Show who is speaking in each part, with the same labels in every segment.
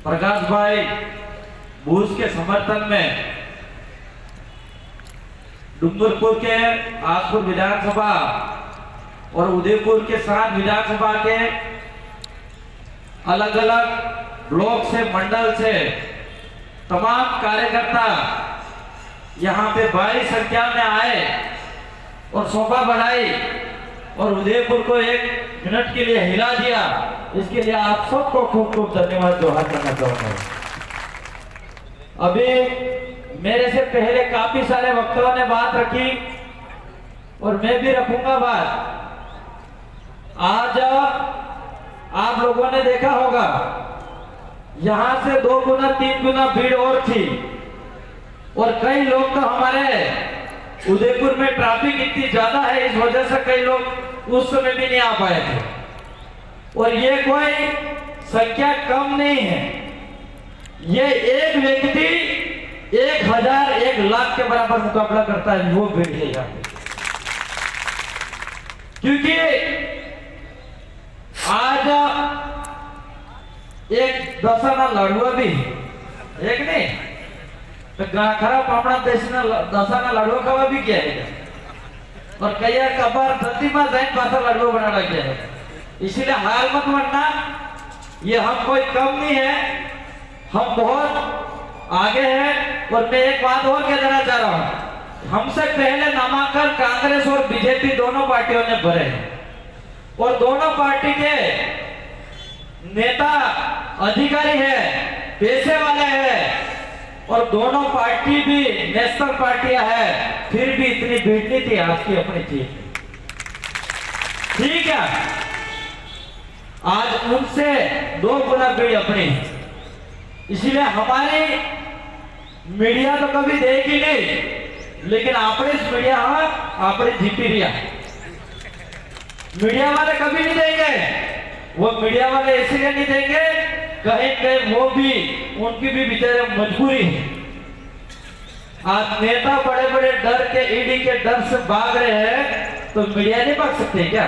Speaker 1: प्रकाश भाई भूस के समर्थन में डूंगरपुर के आसपुर विधानसभा और उदयपुर के 7 विधानसभा के अलग अलग ब्लॉक से मंडल से तमाम कार्यकर्ता यहाँ पे भारी संख्या में आए और शोभा बढ़ाई और उदयपुर को 1 मिनट के लिए हिला दिया। इसके लिए आप सबको खूब खूब धन्यवाद जोहार करना चाहूंगा। अभी मेरे से पहले काफी सारे वक्ताओं ने बात रखी और मैं भी रखूंगा बात। आज आप लोगों ने देखा होगा यहां से 2 गुना 3 गुना भीड़ और थी और कई लोग तो हमारे उदयपुर में ट्रैफिक इतनी ज्यादा है इस वजह से कई लोग उस समय भी नहीं आ पाए थे और ये कोई संख्या कम नहीं है। ये एक व्यक्ति 1000 1 लाख के बराबर मुकाबला करता है वो भीड़ है यहाँ पे। क्योंकि आज एक दसाना लाडवा भी एक नहीं तो खराब पापड़ा देश दसाना लाडवा खावा भी किया है और कई कबार धरती में जाइन पासा लाडवा बनाना गया है। इसीलिए हाल मत बनना, ये हम कोई कम नहीं है, हम बहुत आगे हैं। और मैं एक बात और कह देना चाह रहा हूं, हमसे पहले नामांकन कांग्रेस और बीजेपी दोनों पार्टियों ने भरे और दोनों पार्टी के नेता अधिकारी है, पैसे वाले हैं और दोनों पार्टी भी नेशनल पार्टियां हैं, फिर भी इतनी भीड़ नहीं थी आज की अपनी थी। ठीक है, आज उनसे 2 गुना भीड़ अपनी। इसीलिए हमारी मीडिया तो कभी देगी नहीं, लेकिन अपने मीडिया अपने जीती रिया मीडिया वाले कभी नहीं देंगे। वो मीडिया वाले इसलिए नहीं देंगे कहीं कहीं वो भी उनकी भी बेचारे मजबूरी है। आज नेता बड़े बड़े डर के ईडी के डर से भाग रहे हैं तो मीडिया नहीं भाग सकते क्या?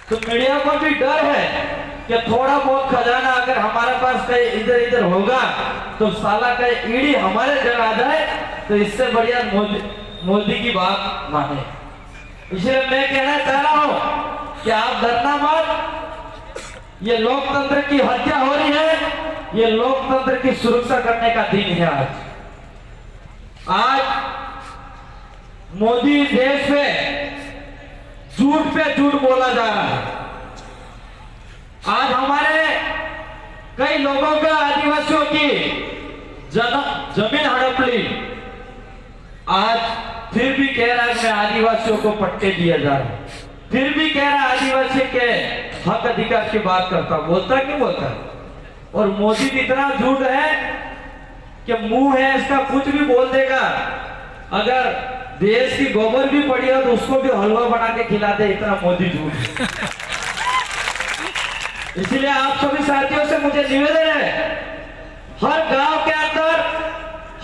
Speaker 1: तो मीडिया को भी डर है कि थोड़ा बहुत खजाना अगर हमारे पास कहीं इधर इधर होगा तो साला कहीं ईडी हमारे घर आ जाए तो इससे बढ़िया मोदी की बात माने। इसलिए मैं कहना चाह रहा हूं कि आप डरना मत, ये लोकतंत्र की हत्या हो रही है, ये लोकतंत्र की सुरक्षा करने का दिन है। आज मोदी देश पे झूठ बोला जा रहा है। आज हमारे कई लोगों का आदिवासियों की जमीन हड़प ली, आज फिर भी कह रहा है मैं आदिवासियों को पट्टे दिया जा रहा है, फिर भी कह रहा है आदिवासी के हक अधिकार की बात करता, बोलता क्यों बोलता? और मोदी इतना झूठ है कि मुंह है इसका कुछ भी बोल देगा। अगर देश की गोबर भी पड़ी हो तो उसको भी हलवा बना के खिला दे, इतना मोदी झूठ। इसलिए आप सभी साथियों से मुझे निवेदन है, हर गांव के अंदर,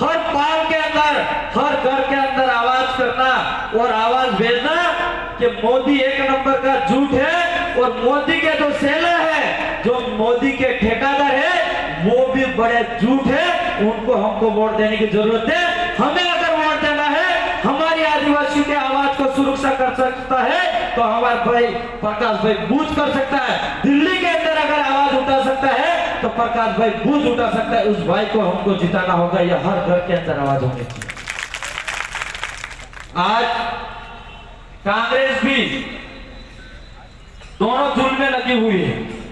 Speaker 1: हर पाल के अंदर, हर घर के अंदर आवाज करना और आवाज भेजना कि मोदी 1 नंबर का झूठ है और मोदी के जो सेना है, जो मोदी के ठेकेदार है वो भी बड़े झूठ है। उनको हमको वोट देने की जरूरत है। हमें अगर वोट देना है, हमारी आदिवासी के आवाज को सुरक्षा कर सकता है तो हमारा भाई प्रकाश भाई बूझ कर सकता है। दिल्ली के अंदर अगर आवाज उठा सकता है तो प्रकाश भाई बूझ उठा सकता है। उस भाई को हमको जिताना होगा, या हर घर के अंदर आवाज होनी चाहिए। आज कांग्रेस भी दोनों जुल्म में लगी हुई है।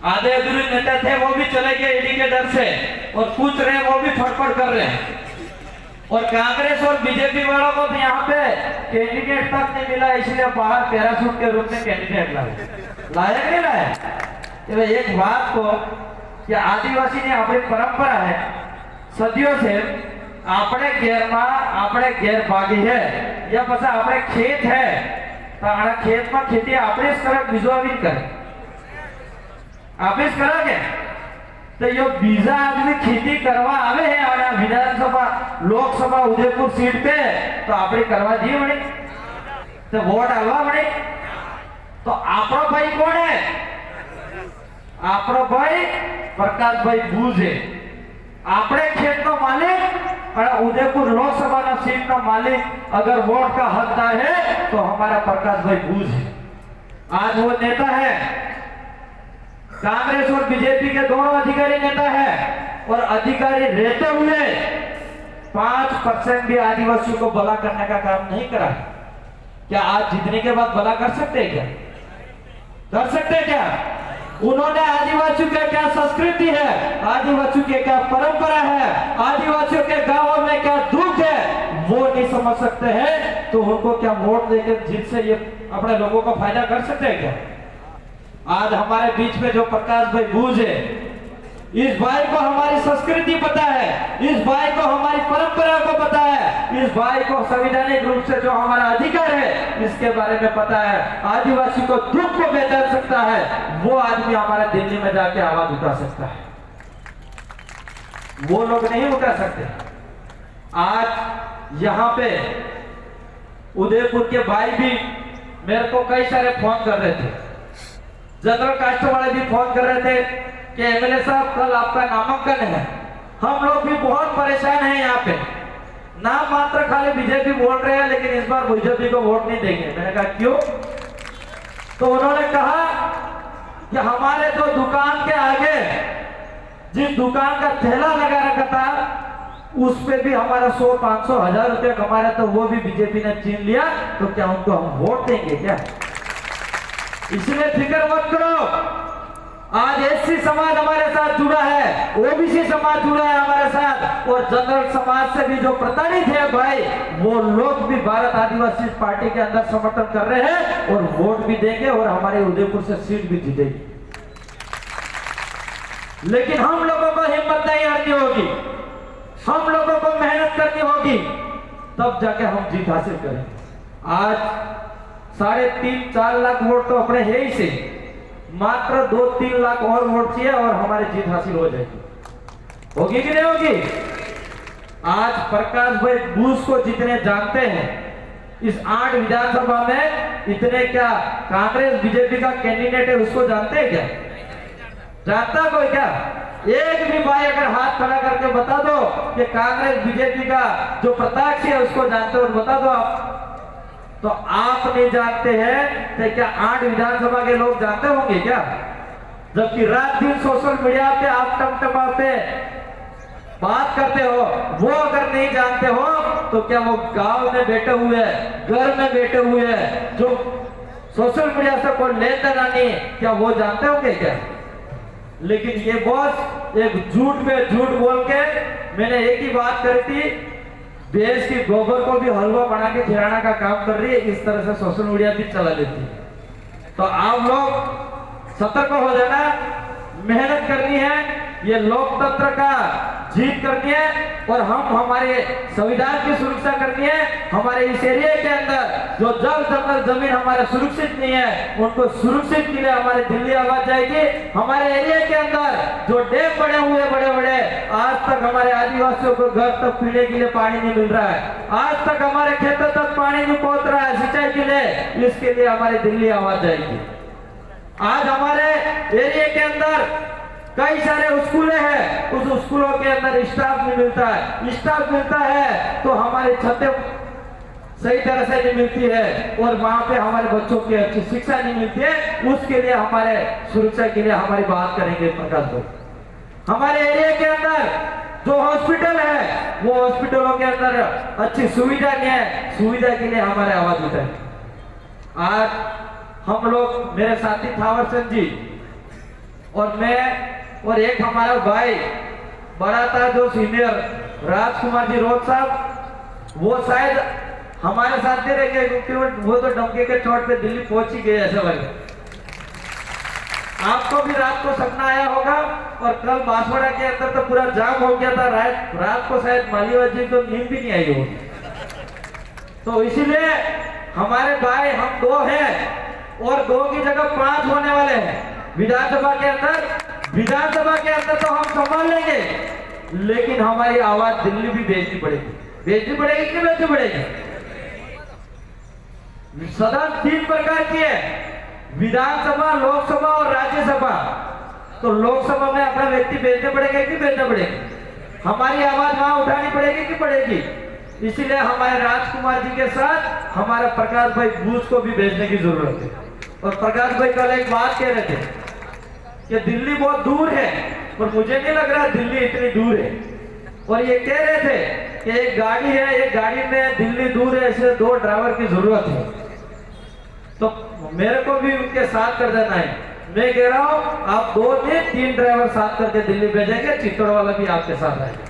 Speaker 1: आधे अधूरे नेता थे वो भी चले गए ईडी के डर से, और कुछ रहे वो भी फटफट कर रहे हैं। और कांग्रेस और बीजेपी वालों को भी यहाँ पे कैंडिडेट तक नहीं मिला, इसलिए बाहर पैराशूट के रूप में कैंडिडेट लाया नहीं लाया। तो एक बात को कि आदिवासी ने अपनी परंपरा है सदियों से, अपने घेर में अपने घेर बागी है या पास अपने खेत है तो खेत में खेती अपने बीजवा भी करे आप करोगे तो यो बीजा आदमी खेती करवा आवे है और विधानसभा लोकसभा उदयपुर सीट पे तो आपने करवा दी बड़े तो वोट आवा बड़े तो आपका भाई कौन है? આપણો ભાઈ પ્રકાશભાઈ ભૂજે આપણે ખેતનો માલિક और उदयपुर लोकसभा ना सीट का मालिक अगर वोट का हकदार है तो हमारा प्रकाश भाई भूज है। आज वो नेता है, कांग्रेस और बीजेपी के दोनों अधिकारी नेता है और अधिकारी रहते हुए 5% भी आदिवासियों को भला करने का काम नहीं करा। क्या आज जीतने के बाद भला कर सकते हैं? क्या कर सकते हैं? क्या उन्होंने आदिवासियों का क्या संस्कृति है, आदिवासियों के क्या परंपरा है, आदिवासियों के गांवों में क्या दुख है, वो नहीं समझ सकते हैं तो उनको क्या वोट देकर जीत से ये अपने लोगों का फायदा कर सकते हैं? क्या आज हमारे बीच में जो प्रकाश भाई भूज है, इस भाई को हमारी संस्कृति पता है, इस भाई को हमारी परंपरा को पता है, इस भाई को संवैधानिक रूप से जो हमारा अधिकार है इसके बारे में पता है। आदिवासी को दुख को पहचान सकता है, वो आदमी हमारे दिल्ली में जाके आवाज उठा सकता है, वो लोग नहीं उठा सकते। आज यहाँ पे उदयपुर के भाई भी मेरे को कई सारे फोन कर रहे थे, जनरल कास्ट वाले भी फोन कर रहे थे कि एमएलए साहब कल आपका नामांकन है, हम लोग भी बहुत परेशान हैं यहाँ पे, नाम मात्र खाली बीजेपी बोल रहे हैं लेकिन इस बार बीजेपी को वोट नहीं देंगे। मैंने कहा क्यों? तो उन्होंने कहा कि हमारे जो दुकान के आगे जिस दुकान का ठेला लगा रखा था उस पे भी हमारा 100, 500, 1000 रुपया कमा रहा था, वो भी बीजेपी ने छीन लिया, तो क्या उनको हम वोट देंगे? क्या इसलिए फिक्र मत करो। आज एससी समाज हमारे साथ जुड़ा है, ओबीसी समाज जुड़ा है हमारे साथ, और जनरल समाज से भी जो प्रताड़ित है भाई, वो लोग भी भारत आदिवासी पार्टी के अंदर समर्थन कर रहे हैं और वोट भी देंगे और हमारे उदयपुर से सीट भी जीतेगी। लेकिन हम लोगों को हिम्मत नहीं हारनी होगी, हम लोगों को मेहनत करनी होगी, तब जाके हम जीत हासिल करें। आज 3.5-4 लाख वोट तो अपने है ही से, मात्र 2-3 लाख और वोट चाहिए और हमारी जीत हासिल हो जाएगी। होगी कि नहीं होगी? आज प्रकाश भाई भूज को जितने जानते हैं इस 8 विधानसभा में, इतने क्या कांग्रेस बीजेपी का कैंडिडेट है उसको जानते हैं? क्या जानता कोई? क्या एक भी भाई अगर हाथ खड़ा करके बता दो कि कांग्रेस बीजेपी का जो प्रत्याशी है उसको जानते हो, बता दो आप। तो आप नहीं जानते हैं तो क्या 8 विधानसभा के लोग जानते होंगे क्या? जबकि रात दिन सोशल मीडिया पे आप टमटमा पे बात करते हो, वो अगर नहीं जानते हो तो क्या वो गांव में बैठे हुए, घर में बैठे हुए जो सोशल मीडिया से कोई लेन देना नहीं, क्या वो जानते होंगे? क्या लेकिन ये बॉस एक झूठ पे झूठ बोल के, मैंने एक ही बात करी थी, देश की गोबर को भी हलवा बना के खिलाने का काम कर रही है, इस तरह से सोशल मीडिया भी चला लेती है। तो आप लोग सतर्क हो जाना, मेहनत करनी है, ये लोकतंत्र का जीत करनी है और हम हमारे संविधान की सुरक्षा करनी है। हमारे इस एरिया के अंदर जो जल जंगल जमीन हमारे सुरक्षित नहीं है, उनको सुरक्षित के लिए हमारे दिल्ली आवाज जाएगी। हमारे एरिया के अंदर जो डैम बने हुए बड़े बड़े, आज तक हमारे आदिवासियों को घर तक पीने के लिए पानी नहीं मिल रहा है, आज तक हमारे खेतों तक पानी नहीं पहुंच रहा है सिंचाई के लिए, इसके लिए हमारी दिल्ली आवाज जाएगी। आज हमारे एरिया के अंदर कई सारे स्कूलें हैं, उस स्कूलों के अंदर स्टाफ नहीं मिलता है, स्टाफ मिलता है तो हमारी छतें सही तरह से नहीं मिलती है और वहां पे हमारे बच्चों की अच्छी शिक्षा नहीं मिलती है। उसके लिए हमारे सुरक्षा के लिए हमारी बात करेंगे प्रकाश भाई। हमारे एरिया के अंदर जो हॉस्पिटल है, वो हॉस्पिटलों के अंदर अच्छी सुविधा नहीं है, सुविधा के लिए हमारे आवाज उठाए। आज हम लोग, मेरे साथी थावर चंद जी और मैं और एक हमारा भाई बड़ा था जो सीनियर राजकुमार जी रोज साहब, वो शायद हमारे साथ दे रहेंगे क्योंकि वो तो डंके के चोट पे दिल्ली पहुंच ही गए ऐसे लगे। आपको भी रात को सपना आया होगा और कल बांसवाड़ा के अंदर तो पूरा जाम हो गया था, रात को शायद मालीवाल जी को नींद भी नहीं आई होगी। तो इसीलिए हमारे भाई हम 2 हैं और 2 की जगह 5 होने वाले हैं विधानसभा के अंदर। विधानसभा के अंदर तो हम संभाल लेंगे, लेकिन हमारी आवाज दिल्ली भी भेजनी पड़ेगी। भेजनी पड़ेगी कि भेजनी पड़ेगी? सदन 3 प्रकार की है, विधानसभा, लोकसभा और राज्यसभा। तो लोकसभा में अपना व्यक्ति भेजने पड़ेगा कि भेजना पड़ेगा? हमारी आवाज वहां उठानी पड़ेगी कि पड़ेगी? इसीलिए हमारे राजकुमार जी के साथ हमारा प्रकाश भाई बूथ को भी भेजने की जरूरत है। और प्रकाश भाई कल एक बात कह रहे थे कि दिल्ली बहुत दूर है, पर मुझे नहीं लग रहा दिल्ली इतनी दूर है। और ये कह रहे थे कि एक गाड़ी है, एक गाड़ी में दिल्ली दूर है, इसलिए 2 ड्राइवर की जरूरत है। तो मेरे को भी उनके साथ कर देना है। मैं कह रहा हूं आप 2 से 3 ड्राइवर साथ करके दिल्ली भेजेंगे, चित्तौड़ वाला भी आपके साथ आएंगे,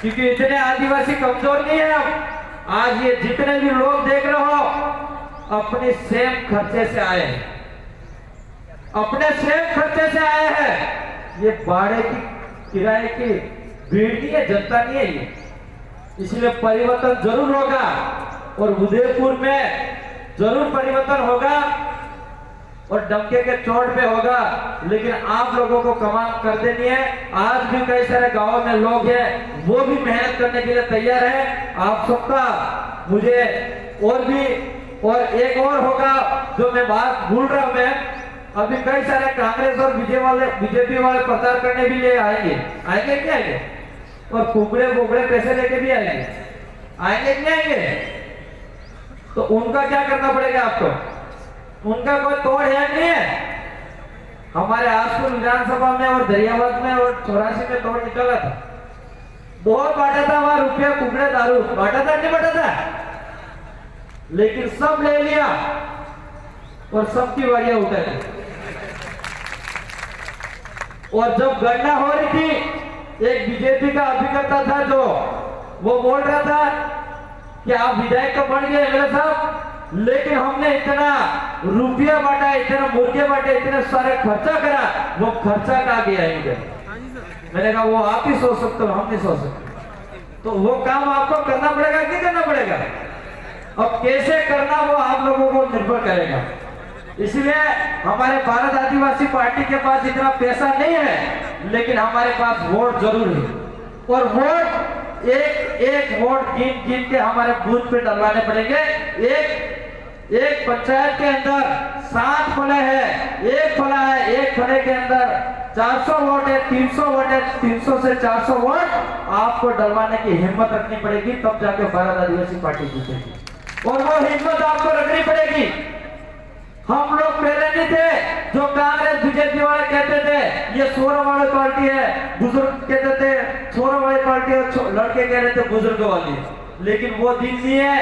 Speaker 1: क्योंकि इतने आदिवासी कमजोर नहीं है। अब आज ये जितने भी लोग देख रहे हो अपने सेम खर्चे से आए हैं, अपने सेम खर्चे से आए हैं। ये भाड़े की किराए की भीड़ नहीं है, जनता नहीं है ये। इसलिए परिवर्तन जरूर होगा और उदयपुर में जरूर परिवर्तन होगा और डंके के चोट पे होगा, लेकिन आप लोगों को कमाल कर देनी है। आज भी कई सारे गांवों में लोग हैं, वो भी मेहनत करने के लिए तैयार है। आप सबका मुझे और भी और एक और होगा जो मैं बात भूल रहा हूं। मैं अभी कई सारे कांग्रेस और बीजेपी वाले प्रचार करने भी लिए आएंगे क्या आएंगे? और कुबड़े बुबड़े पैसे लेके भी आएंगे कि नहीं आएंगे? तो उनका क्या करना पड़ेगा आपको? उनका कोई तोड़ है नहीं है। हमारे आसपुर विधानसभा में और दरियाबाद में और 84 में तोड़ निकला था, बहुत बांटा था वहां, रुपया कुबड़े दारू बांटा था, नहीं बांटा था? लेकिन सब ले लिया और सबकी वाड़ियां उठा दी। और जब गणना हो रही थी, एक बीजेपी का अभिकर्ता था जो वो बोल रहा था कि आप विधायक तो बन गए मेरे साहब, लेकिन हमने इतना रुपया बांटा, इतना मुर्गे बांटे, इतने सारे खर्चा करा, वो खर्चा कहाँ गया इनके? मैंने कहा वो आप ही सोच सकते हो, हम नहीं सोच सकते। तो वो काम आपको करना पड़ेगा कि करना पड़ेगा? अब कैसे करना वो आप लोगों को निर्भर करेगा। इसलिए हमारे भारत आदिवासी पार्टी के पास इतना पैसा नहीं है, लेकिन हमारे पास वोट जरूर है। और वोट एक वोट गिन के हमारे बूथ पे डलवाने पड़ेंगे। एक पंचायत के अंदर 7 फले है, एक फला है, एक फले के अंदर 400 वोट है, 300 वोट है, 300 से 400 वोट आपको डलवाने की हिम्मत रखनी पड़ेगी, तब जाके भारत आदिवासी पार्टी जीतेगी। और वो हिम्मत आपको रखनी पड़ेगी। हम लोग पहले नहीं थे जो कांग्रेस बीजेपी वाले कहते थे ये सोरा वाली पार्टी है, बुजुर्ग कहते थे सोरा वाली पार्टी है, लड़के कह रहे थे बुजुर्ग वाली, लेकिन वो दिन नहीं है।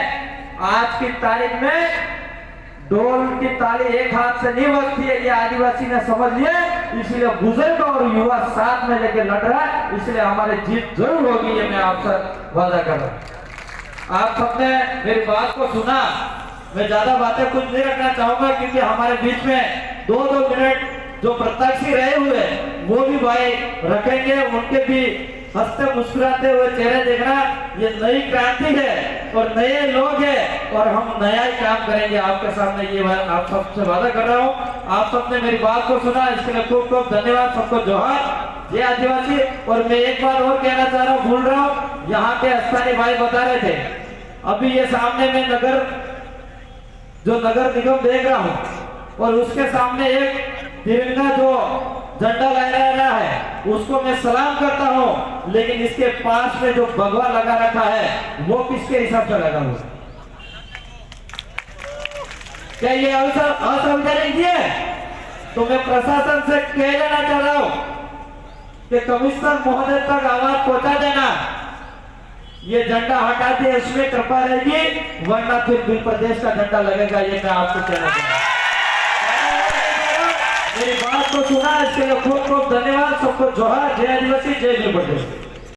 Speaker 1: आज की तारीख में ढोल की ताली एक हाथ से नहीं बजती है, ये आदिवासी ने समझ लिया। इसलिए बुजुर्ग और युवा साथ में लेकर लड़ रहा है, इसलिए हमारी जीत जरूर होगी, ये मैं आपसे वादा कर रहा हूं। आप सबने मेरी बात को सुना, मैं ज्यादा बातें कुछ नहीं रखना चाहूंगा, क्योंकि हमारे बीच में 2-2 मिनट जो प्रत्याशी रहे हुए वो भी भाई रखेंगे, उनके भी हंसते मुस्कुराते हुए चेहरे देखना। ये नई क्रांति है और नए लोग हैं और हम नया ही काम करेंगे आपके सामने, ये आप सबसे वादा कर रहा हूँ। आप सबने मेरी बात को सुना, इसके लिए खूब खूब धन्यवाद। सबको जोहार, जय आदिवासी। और मैं एक बात और कहना चाह रहा हूँ, भूल रहा हूँ, यहाँ के स्थानीय भाई बता रहे थे, अभी ये सामने में नगर निगम देख रहा हूँ और उसके सामने एक तिरंगा जो झंडा लहरा रहा है उसको मैं सलाम करता हूँ, लेकिन इसके पास में जो भगवा लगा रखा है वो किसके हिसाब से लगा हुआ? क्या ये असंवैधानिक है? तो मैं प्रशासन से कह देना चाह रहा हूँ कि कमिश्नर महोदय तक आवाज पहुंचा देना, ये झंडा हटा दे, इसमें कृपा रहेगी, वरना फिर भी प्रदेश का झंडा लगेगा। ये मैं आपको कहना चाहता हूँ। मेरी बात को सुना, इसके लिए खूब खूब धन्यवाद। सबको जोहार, जय आदिवासी, जय भीम।